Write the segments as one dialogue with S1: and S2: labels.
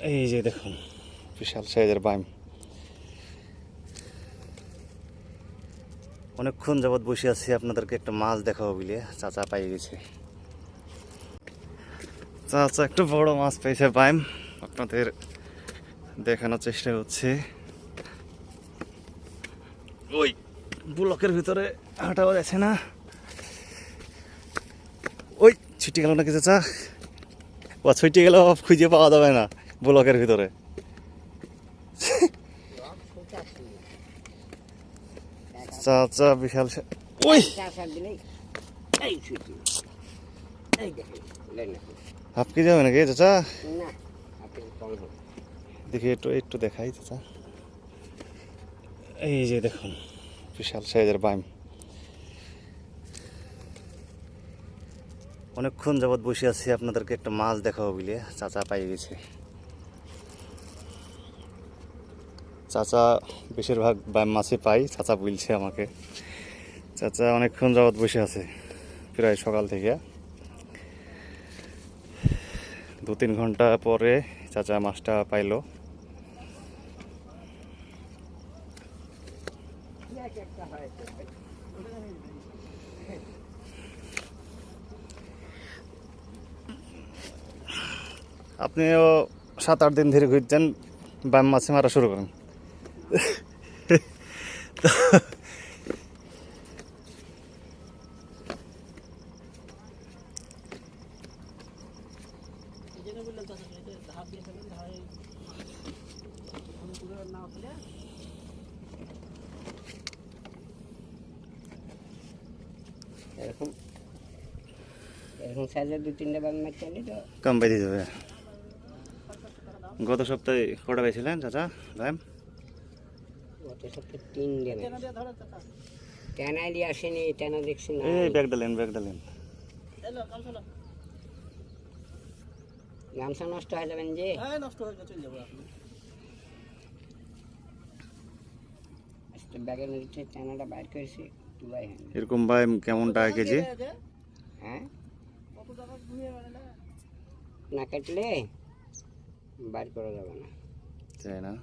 S1: এই যে দেখুন বিশাল সাইজের বাইম। অনেকক্ষণ যাবৎ বসে আছি আপনাদেরকে একটা মাছ দেখাবো বলে। চাচা পাই গেছে, চাচা একটা বড় মাছ পেয়েছে বাইম, আপনাদের দেখানোর চেষ্টা করছে। ওই ব্লকের ভিতরে হাঁটাও যাচ্ছে না, ওই ছুটি গেল নাকি চাচা? ও ছুটি গেল, খুঁজে পাওয়া যাবে না ব্লকের ভিতরে। চাচা বিশাল, ওই হাফ কেজি যাবে নাকি চাচা? দেখি একটু একটু দেখাই চাচা। এই যে দেখুন বিশাল সাইজের বাইম। অনেকক্ষণ যাবৎ বসে আছি আপনাদেরকে একটা মাছ দেখাবো বলে। চাচা পাই গেছে, চাচা বেশিরভাগ বাইম মাছই পাই, চাচা বলছে আমাকে। চাচা অনেকক্ষণ যাবৎ বসে আছে, প্রায় সকাল থেকে 2-3 ঘন্টা পরে চাচা মাছটা পাইলো। আপনিও 7-8 দিন ধরে ঘুরছেন, বাইম মাছ মারা শুরু করেন।
S2: এরকম এরকম সাইজের 2-3টা বাং মাছ চাইলে তো
S1: কম বেঁধে যাবে। গত সপ্তাহে কটা পেয়েছিলেন চাচা বাইম?
S2: গত সপ্তাহে 3 দেবে। টেনাইলি আসেনি, টেনা দেখছি না।
S1: এই ব্যাগ ডালেন, ব্যাগ ডালেন।
S2: গামছা নষ্ট হয়ে যাবেন যে।
S3: নষ্ট হয়ে চলে যাবো আপনি।
S2: আজকে ব্যাগের মধ্যে টেনাটা বাইর করেছি, তুলাই হয়নি।
S1: এরকম বাইম কেমন টাকা কেজি?
S2: হ্যাঁ, না কাটলে বাইর করা যাবে না,
S1: তাই না?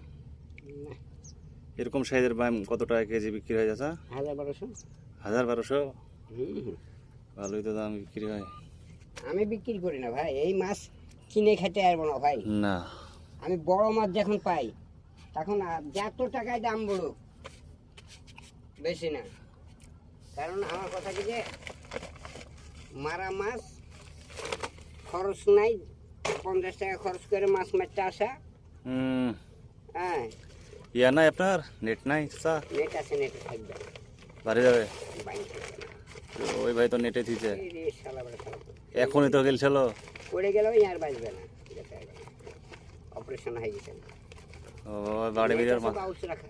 S2: না।
S1: এরকম সাইজের বাইম কত টাকা কেজি বিক্রি হয় চাচা?
S2: 1200।
S1: 1000-1200?
S2: হুম,
S1: ভালোই তো দাম বিক্রি হয়।
S2: আমি বিক্রি করি না ভাই, এই মাছ কিনে খেতে পারবো না ভাই।
S1: না,
S2: আমি বড় মাছ যখন পাই তখন যত টাকায় দাম বড় বেশি না। কারণ আমার কথা কি যে মারা মাছ খরচ নাই, 50 টাকা খরচ করে মাছ মারতে আসা। হ্যাঁ,
S1: ইয়া নাই আপনার, নেট নাই চাচা?
S2: নেট আছে, নেটে থাকবে,
S1: বাড়ি যাবে?
S2: বাইরে থাকবে না।
S1: ওই ভাই তো নেটে দিচ্ছে,
S2: এই রে শালা বড় শালা।
S1: এখনই তো গেলছিল।
S2: পড়ে গেলেও আর বাঁচবে না, অপারেশন হয়ে গেছে।
S1: ও বাড়ি মিরের মাথা,
S2: বাউস রাখা।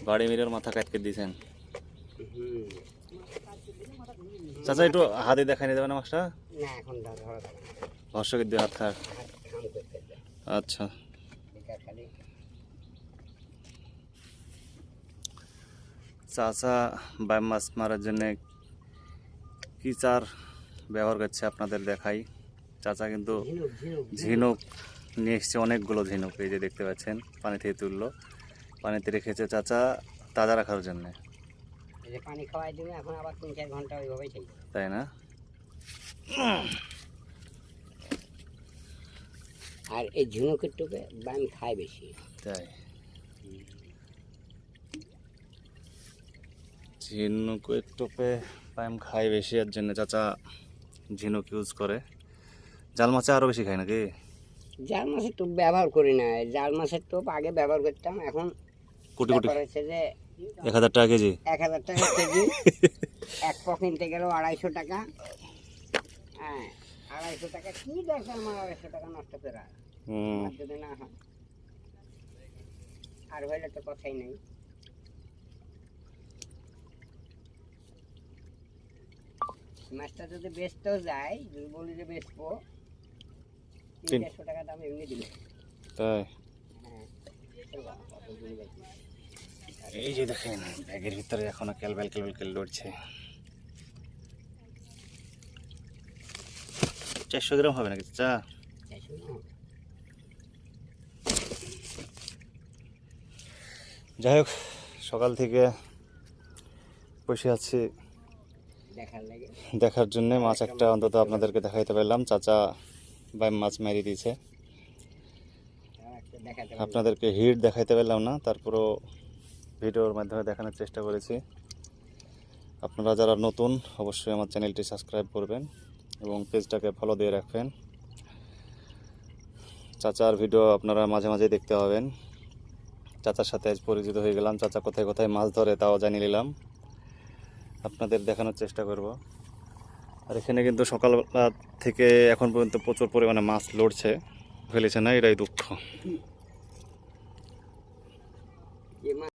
S1: বাড়ি মিরের মাথা কাটকে দিয়েছেন
S2: হুম,
S1: চাচা। একটু হাতে দেখাই নিয়ে যাবে না মাছটা?
S2: না এখন ধরা যাবে না,
S1: ভরসা দিয়ে হাত খার।
S2: কাম করতে হবে।
S1: আচ্ছা,
S2: বেকার খালি
S1: চাচা বাইম মাছ মারার জন্য কি চার ব্যবহার করছে আপনাদের দেখাই। চাচা কিন্তু
S2: ঝিনুক ঝিনুক
S1: ঝিনুক নিয়ে এসছে, অনেকগুলো ঝিনুক, এই যে দেখতে পাচ্ছেন পানি থেকে তুললো। পানিতে রেখেছে চাচা তাজা রাখার জন্য,
S2: এই যে পানি খাওয়াই দিবে, এখন আবার 3-4 ঘন্টা ওইভাবেই থাকবে।
S1: তাই না?
S2: আর এই ঝিনুকের টোপে বান খায় বেশি।
S1: তাই ঝিনুকের টোপে বাইম খায় বেশি, এর জন্য চাচা ঝিনুক ইউজ করে। জাল মাছে আরও বেশি খায় নাকি?
S2: জাল মাছের টোপ ব্যবহার করি না, জাল মাছের টোপ আগে ব্যবহার করতাম, এখন
S1: কোটি কোটি,
S2: ব্যাপার হচ্ছে যে
S1: 1000 টাকা কেজি।
S2: 1000 টাকা কেজি। এক প কিনতে গেলেও 250 টাকা। হ্যাঁ, 250 টাকা কি দরকার আমার 250 টাকা নষ্ট করা, আর যদি না হয় আর হইলে তো কথাই নেই। মাছটা যদি বেচতেও যায়, যদি বলি যে বেচবো 300 টাকা দাম এমনি দিলে।
S1: তাই
S2: হ্যাঁ,
S1: এই যে দেখেন ব্যাগের ভিতরে এখনো ক্যালবেল ক্যালবেল কেল লড়ছে। 400 গ্রাম হবে নাকি চা? যাই হোক, সকাল থেকে বসে আছি
S2: দেখার লাগে
S1: দেখার জন্য। মাছ একটা অন্তত আপনাদেরকে দেখাইতে পারলাম। চাচা ভাই মাছ মেরে দিয়েছে।
S2: আর একটা দেখাতে পারলাম।
S1: আপনাদেরকে হিট দেখাইতে পারলাম না, তারপরও ভিডিওর মাধ্যমে দেখানোর চেষ্টা করেছি। আপনারা যারা নতুন অবশ্যই আমার চ্যানেলটি সাবস্ক্রাইব করবেন এবং পেজটাকে ফলো দিয়ে রাখবেন। চাচার ভিডিও আপনারা মাঝে মাঝে দেখতে পাবেন। চাচার সাথে আজ পরিচিত হয়ে গেলাম। চাচা কোথায় কোথায় মাছ ধরে তাও জানিয়ে নিলাম, আপনাদের দেখানোর চেষ্টা করব। আর এখানে কিন্তু সকালবেলা থেকে এখন পর্যন্ত প্রচুর পরিমাণে মাছ লড়ছে, ফেলেছে না, এটাই দুঃখ।
S2: এ মাছ